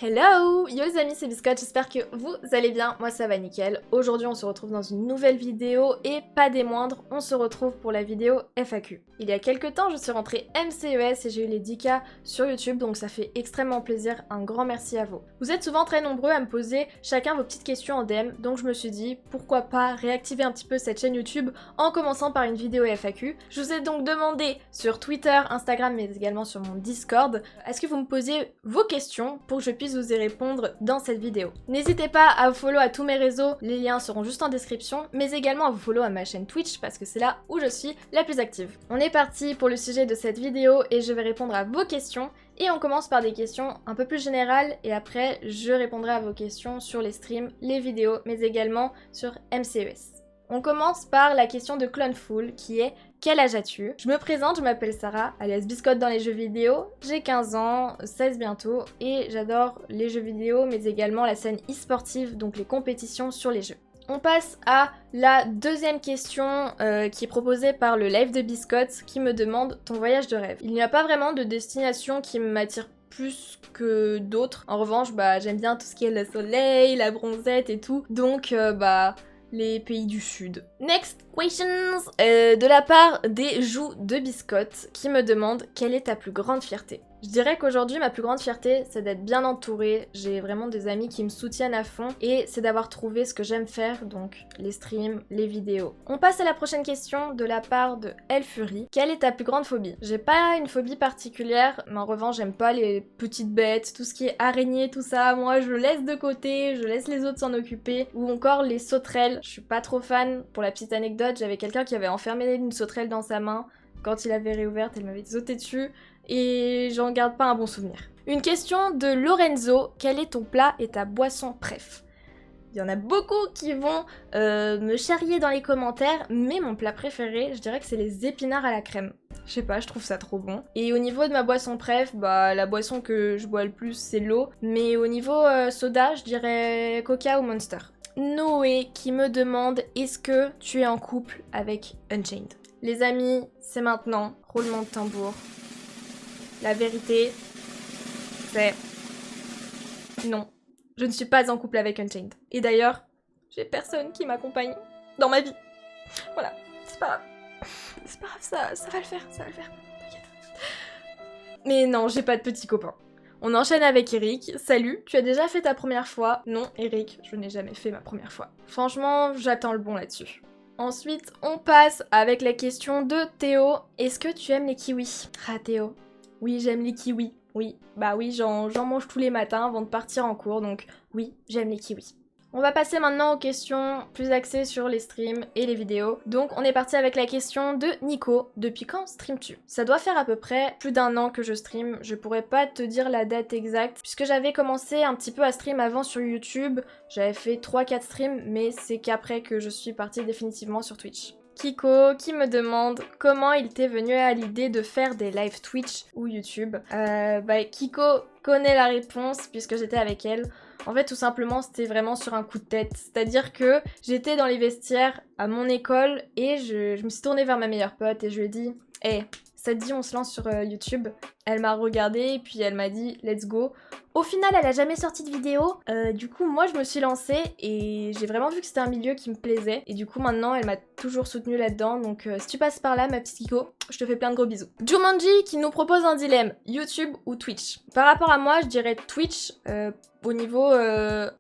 Hello! Yo les amis, c'est Biscotte, j'espère que vous allez bien, moi ça va nickel. Aujourd'hui on se retrouve dans une nouvelle vidéo et pas des moindres, on se retrouve pour la vidéo FAQ. Il y a quelques temps je suis rentrée MCES et j'ai eu les 10K sur YouTube, donc ça fait extrêmement plaisir, un grand merci à vous. Vous êtes souvent très nombreux à me poser chacun vos petites questions en DM, donc je me suis dit pourquoi pas réactiver un petit peu cette chaîne YouTube en commençant par une vidéo FAQ. Je vous ai donc demandé sur Twitter, Instagram mais également sur mon Discord, est-ce que vous me posiez vos questions pour que je puisse vous y répondre dans cette vidéo. N'hésitez pas à vous follow à tous mes réseaux, les liens seront juste en description, mais également à vous follow à ma chaîne Twitch parce que c'est là où je suis la plus active. On est parti pour le sujet de cette vidéo et je vais répondre à vos questions. Et on commence par des questions un peu plus générales et après je répondrai à vos questions sur les streams, les vidéos, mais également sur MCES. On commence par la question de Cloneful qui est « Quel âge as-tu » Je me présente, je m'appelle Sarah, alias Biscotte dans les jeux vidéo. J'ai 15 ans, 16 bientôt, et j'adore les jeux vidéo, mais également la scène e-sportive, donc les compétitions sur les jeux. On passe à la deuxième question qui est proposée par le live de Biscotte qui me demande « Ton voyage de rêve ». Il n'y a pas vraiment de destination qui m'attire plus que d'autres. En revanche, j'aime bien tout ce qui est le soleil, la bronzette et tout, donc les pays du sud. Next questions de la part des joues de Biscotte qui me demandent quelle est ta plus grande fierté. Je dirais qu'aujourd'hui ma plus grande fierté c'est d'être bien entourée, j'ai vraiment des amis qui me soutiennent à fond et c'est d'avoir trouvé ce que j'aime faire, donc les streams, les vidéos. On passe à la prochaine question de la part de Elfury. Quelle est ta plus grande phobie? J'ai pas une phobie particulière, mais en revanche j'aime pas les petites bêtes, tout ce qui est araignée, tout ça, moi je laisse de côté, je laisse les autres s'en occuper, ou encore les sauterelles, je suis pas trop fan. Pour la petite anecdote, j'avais quelqu'un qui avait enfermé une sauterelle dans sa main, quand il avait réouverte elle m'avait sauté dessus, et j'en garde pas un bon souvenir. Une question de Lorenzo, quel est ton plat et ta boisson préf? Il y en a beaucoup qui vont me charrier dans les commentaires, mais mon plat préféré, je dirais que c'est les épinards à la crème. Je sais pas, je trouve ça trop bon. Et au niveau de ma boisson préf, la boisson que je bois le plus c'est l'eau, mais au niveau soda, je dirais Coca ou Monster. Noé qui me demande, est-ce que tu es en couple avec Unchained? Les amis, c'est maintenant, roulement de tambour. La vérité, c'est... non, je ne suis pas en couple avec Unchained. Et d'ailleurs, j'ai personne qui m'accompagne dans ma vie. Voilà, c'est pas grave. C'est pas grave, ça va le faire, ça va le faire. T'inquiète. Mais non, j'ai pas de petit copain. On enchaîne avec Eric. Salut, tu as déjà fait ta première fois? Non, Eric, je n'ai jamais fait ma première fois. Franchement, j'attends le bon là-dessus. Ensuite, on passe avec la question de Théo. Est-ce que tu aimes les kiwis? Ah Théo, oui, j'aime les kiwis. Oui, oui, j'en mange tous les matins avant de partir en cours, donc oui, j'aime les kiwis. On va passer maintenant aux questions plus axées sur les streams et les vidéos. Donc on est parti avec la question de Nico. Depuis quand stream-tu? Ça doit faire à peu près plus d'un an que je stream. Je pourrais pas te dire la date exacte, puisque j'avais commencé un petit peu à stream avant sur YouTube. J'avais fait 3-4 streams, mais c'est qu'après que je suis partie définitivement sur Twitch. Kiko qui me demande comment il t'est venu à l'idée de faire des live Twitch ou YouTube. Kiko connaît la réponse puisque j'étais avec elle. En fait, tout simplement, c'était vraiment sur un coup de tête. C'est-à-dire que j'étais dans les vestiaires à mon école et je me suis tournée vers ma meilleure pote et je lui ai dit « Hey, ça te dit on se lance sur YouTube ?» Elle m'a regardée et puis elle m'a dit « Let's go ». Au final, elle a jamais sorti de vidéo. Du coup, moi, je me suis lancée et j'ai vraiment vu que c'était un milieu qui me plaisait. Et du coup, maintenant, elle m'a toujours soutenue là-dedans. Donc, si tu passes par là, ma petite Kiko, je te fais plein de gros bisous. Jumanji qui nous propose un dilemme, YouTube ou Twitch. Par rapport à moi, je dirais Twitch au niveau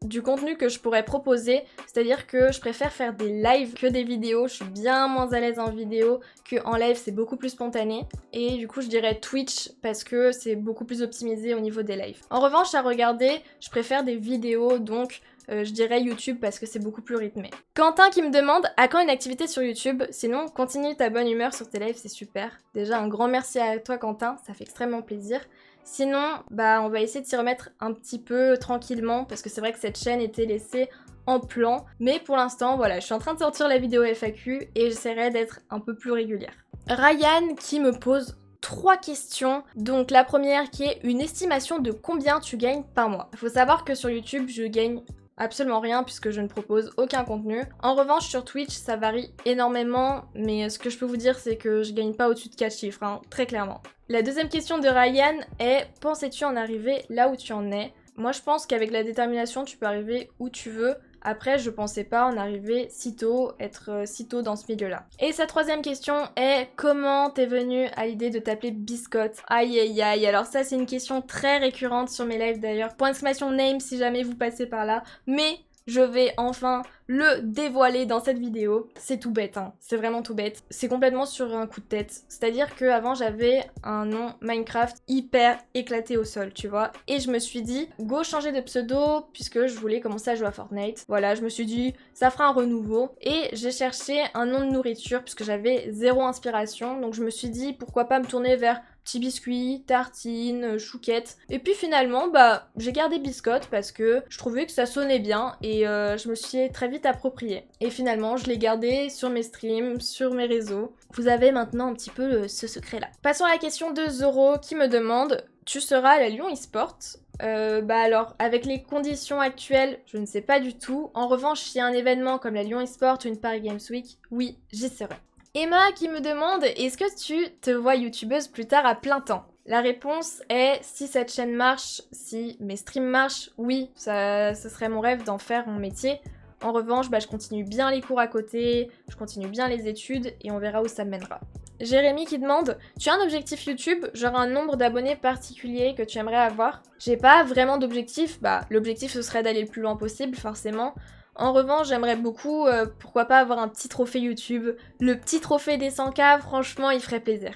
du contenu que je pourrais proposer. C'est-à-dire que je préfère faire des lives que des vidéos. Je suis bien moins à l'aise en vidéo qu'en live, c'est beaucoup plus spontané. Et du coup, je dirais Twitch parce que c'est beaucoup plus optimisé au niveau des lives. En revanche, à regarder, je préfère des vidéos, donc je dirais YouTube parce que c'est beaucoup plus rythmé. Quentin qui me demande à quand une activité sur YouTube, sinon continue ta bonne humeur sur tes lives, c'est super. Déjà un grand merci à toi Quentin, ça fait extrêmement plaisir. Sinon, on va essayer de s'y remettre un petit peu tranquillement parce que c'est vrai que cette chaîne était laissée en plan. Mais pour l'instant, voilà, je suis en train de sortir la vidéo FAQ et j'essaierai d'être un peu plus régulière. Ryan qui me pose 3 questions. Donc la première qui est une estimation de combien tu gagnes par mois. Il faut savoir que sur YouTube, je gagne absolument rien puisque je ne propose aucun contenu. En revanche, sur Twitch, ça varie énormément, mais ce que je peux vous dire, c'est que je gagne pas au-dessus de 4 chiffres, très clairement. La deuxième question de Ryan est « Pensais-tu en arriver là où tu en es ?» Moi je pense qu'avec la détermination tu peux arriver où tu veux. Après, je pensais pas en arriver si tôt, être si tôt dans ce milieu-là. Et sa troisième question est comment t'es venue à l'idée de t'appeler Biscotte? Aïe aïe aïe, alors ça c'est une question très récurrente sur mes lives d'ailleurs. Point d'exclamation name si jamais vous passez par là. Mais je vais enfin le dévoiler dans cette vidéo. C'est tout bête, hein. C'est vraiment tout bête. C'est complètement sur un coup de tête. C'est-à-dire qu'avant j'avais un nom Minecraft hyper éclaté au sol, tu vois. Et je me suis dit, go changer de pseudo puisque je voulais commencer à jouer à Fortnite. Voilà, je me suis dit, ça fera un renouveau. Et j'ai cherché un nom de nourriture puisque j'avais zéro inspiration. Donc je me suis dit, pourquoi pas me tourner vers petits biscuits, tartines, chouquettes. Et puis finalement, bah, j'ai gardé biscotte parce que je trouvais que ça sonnait bien et je me suis très vite appropriée. Et finalement, je l'ai gardé sur mes streams, sur mes réseaux. Vous avez maintenant un petit peu ce secret-là. Passons à la question de Zoro qui me demande « Tu seras à la Lyon eSport ?» Bah alors, avec les conditions actuelles, je ne sais pas du tout. En revanche, s'il y a un événement comme la Lyon eSport ou une Paris Games Week, oui, j'y serai. Emma qui me demande « Est-ce que tu te vois youtubeuse plus tard à plein temps ?» La réponse est si cette chaîne marche, si mes streams marchent, oui, ce serait mon rêve d'en faire mon métier. En revanche, bah, je continue bien les cours à côté, je continue bien les études et on verra où ça me mènera. Jérémy qui demande « Tu as un objectif YouTube, genre un nombre d'abonnés particulier que tu aimerais avoir ?» J'ai pas vraiment d'objectif, bah l'objectif ce serait d'aller le plus loin possible forcément. En revanche, j'aimerais beaucoup, pourquoi pas avoir un petit trophée YouTube. Le petit trophée des 100K, franchement, il ferait plaisir.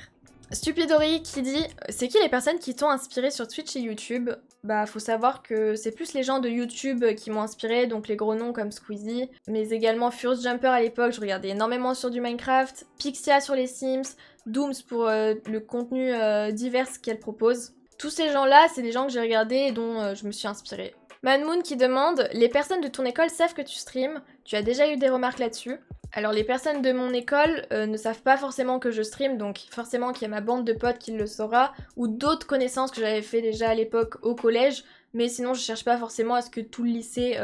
Stupidori qui dit « C'est qui les personnes qui t'ont inspiré sur Twitch et YouTube ?» Bah, faut savoir que c'est plus les gens de YouTube qui m'ont inspiré, donc les gros noms comme Squeezie, mais également Furious Jumper à l'époque, je regardais énormément sur du Minecraft, Pixia sur les Sims, Dooms pour le contenu divers qu'elle propose. Tous ces gens-là, c'est des gens que j'ai regardés et dont je me suis inspirée. Manmoon qui demande « Les personnes de ton école savent que tu streams, tu as déjà eu des remarques là-dessus ?» Alors les personnes de mon école ne savent pas forcément que je stream, donc forcément qu'il y a ma bande de potes qui le saura, ou d'autres connaissances que j'avais fait déjà à l'époque au collège, mais sinon je cherche pas forcément à ce que tout le lycée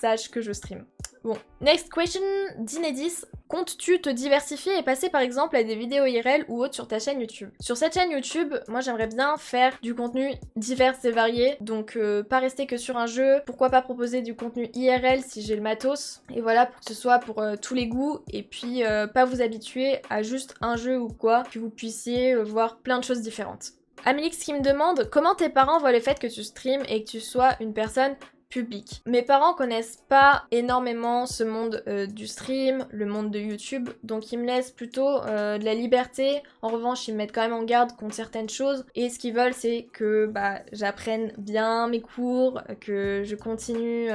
sache que je stream. Bon, next question d'Inedis. Comptes-tu te diversifier et passer par exemple à des vidéos IRL ou autres sur ta chaîne YouTube? Sur cette chaîne YouTube, moi j'aimerais bien faire du contenu divers et varié, donc pas rester que sur un jeu, pourquoi pas proposer du contenu IRL si j'ai le matos, et voilà, pour que ce soit pour tous les goûts, et puis pas vous habituer à juste un jeu ou quoi, que vous puissiez voir plein de choses différentes. Amélix qui me demande comment tes parents voient le fait que tu streams et que tu sois une personne public. Mes parents connaissent pas énormément ce monde du stream, le monde de YouTube, donc ils me laissent plutôt de la liberté. En revanche, ils me mettent quand même en garde contre certaines choses et ce qu'ils veulent c'est que bah, j'apprenne bien mes cours, que je continue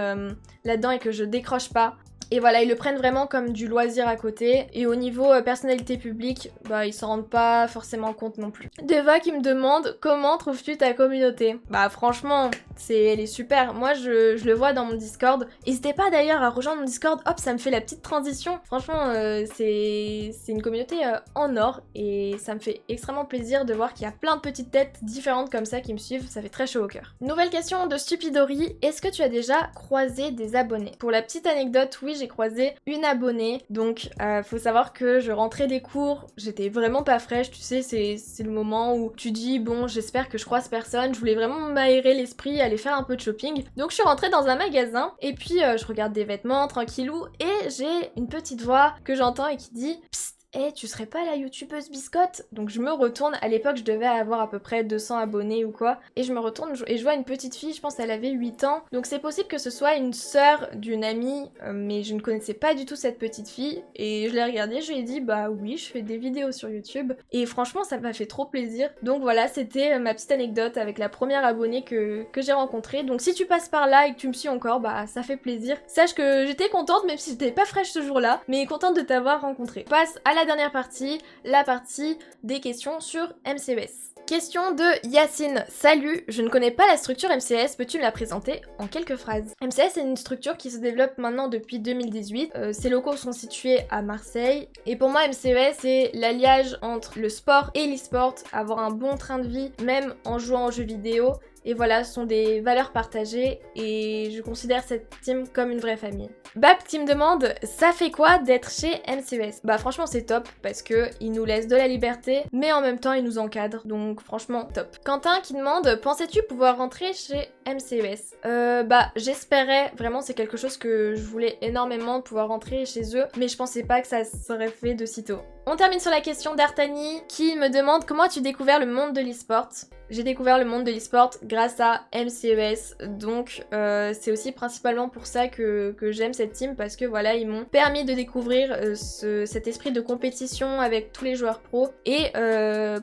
là-dedans et que je décroche pas. Et voilà, ils le prennent vraiment comme du loisir à côté. Et au niveau personnalité publique, bah ils s'en rendent pas forcément compte non plus. Deva qui me demande comment trouves-tu ta communauté? Bah franchement, elle est super. Moi je le vois dans mon Discord. N'hésitez pas d'ailleurs à rejoindre mon Discord. Hop, ça me fait la petite transition. Franchement, c'est une communauté en or. Et ça me fait extrêmement plaisir de voir qu'il y a plein de petites têtes différentes comme ça qui me suivent. Ça fait très chaud au cœur. Nouvelle question de Stupidori. Est-ce que tu as déjà croisé des abonnés? Pour la petite anecdote, oui, j'ai croisé une abonnée, donc faut savoir que je rentrais des cours, j'étais vraiment pas fraîche, tu sais, c'est le moment où tu dis bon j'espère que je croise personne, je voulais vraiment m'aérer l'esprit, aller faire un peu de shopping, donc je suis rentrée dans un magasin et puis je regarde des vêtements tranquillou et j'ai une petite voix que j'entends et qui dit psst. Eh, tu serais pas la youtubeuse Biscotte? Donc je me retourne, à l'époque je devais avoir à peu près 200 abonnés ou quoi, et je me retourne et je vois une petite fille, je pense qu'elle avait 8 ans, donc c'est possible que ce soit une sœur d'une amie, mais je ne connaissais pas du tout cette petite fille, et je l'ai regardée, je lui ai dit bah oui, je fais des vidéos sur YouTube, et franchement ça m'a fait trop plaisir. Donc voilà, c'était ma petite anecdote avec la première abonnée que j'ai rencontrée, donc si tu passes par là et que tu me suis encore, bah ça fait plaisir. Sache que j'étais contente, même si j'étais pas fraîche ce jour-là, mais contente de t'avoir rencontré. Passe à la dernière partie, la partie des questions sur MCES. Question de Yacine. Salut, je ne connais pas la structure MCES, peux-tu me la présenter en quelques phrases? MCES est une structure qui se développe maintenant depuis 2018. Ses locaux sont situés à Marseille. Et pour moi, MCES, c'est l'alliage entre le sport et l'e-sport, avoir un bon train de vie, même en jouant aux jeux vidéo. Et voilà, ce sont des valeurs partagées et je considère cette team comme une vraie famille. Bab qui me demande, ça fait quoi d'être chez MCES? Bah franchement c'est top parce que ils nous laissent de la liberté mais en même temps ils nous encadrent, donc franchement top. Quentin qui demande, pensais-tu pouvoir rentrer chez MCES? Bah j'espérais, vraiment c'est quelque chose que je voulais énormément de pouvoir rentrer chez eux, mais je pensais pas que ça serait fait de sitôt. On termine sur la question d'Artani qui me demande comment as-tu découvert le monde de l'e-sport? J'ai découvert le monde de l'e-sport grâce à MCES, donc c'est aussi principalement pour ça que j'aime cette team, parce que voilà, ils m'ont permis de découvrir cet esprit de compétition avec tous les joueurs pros. Et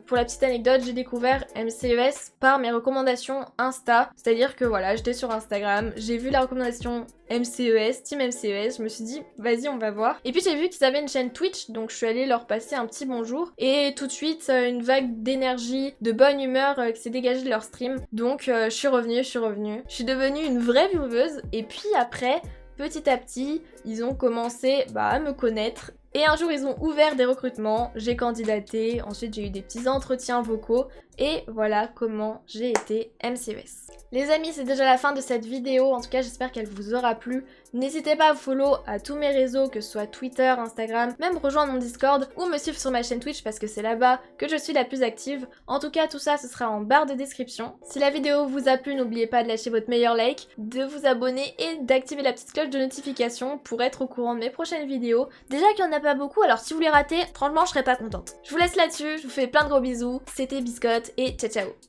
pour la petite anecdote, j'ai découvert MCES par mes recommandations Insta, c'est-à-dire que voilà, j'étais sur Instagram, j'ai vu la recommandation MCES, Team MCES, je me suis dit vas-y on va voir. Et puis j'ai vu qu'ils avaient une chaîne Twitch, donc je suis allée leur passer un petit bonjour. Et tout de suite, une vague d'énergie, de bonne humeur qui s'est dégagée de leur stream. Donc je suis revenue. Je suis devenue une vraie vieweuse. Et puis après, petit à petit, ils ont commencé à me connaître. Et un jour, ils ont ouvert des recrutements, j'ai candidaté, ensuite j'ai eu des petits entretiens vocaux, et voilà comment j'ai été MCES. Les amis, c'est déjà la fin de cette vidéo, en tout cas j'espère qu'elle vous aura plu. N'hésitez pas à follow à tous mes réseaux, que ce soit Twitter, Instagram, même rejoindre mon Discord ou me suivre sur ma chaîne Twitch parce que c'est là-bas que je suis la plus active. En tout cas, tout ça, ce sera en barre de description. Si la vidéo vous a plu, n'oubliez pas de lâcher votre meilleur like, de vous abonner et d'activer la petite cloche de notification pour être au courant de mes prochaines vidéos. Déjà qu'il n'y en a pas beaucoup, alors si vous les ratez, franchement, je serais pas contente. Je vous laisse là-dessus, je vous fais plein de gros bisous, c'était Biscotte et ciao ciao.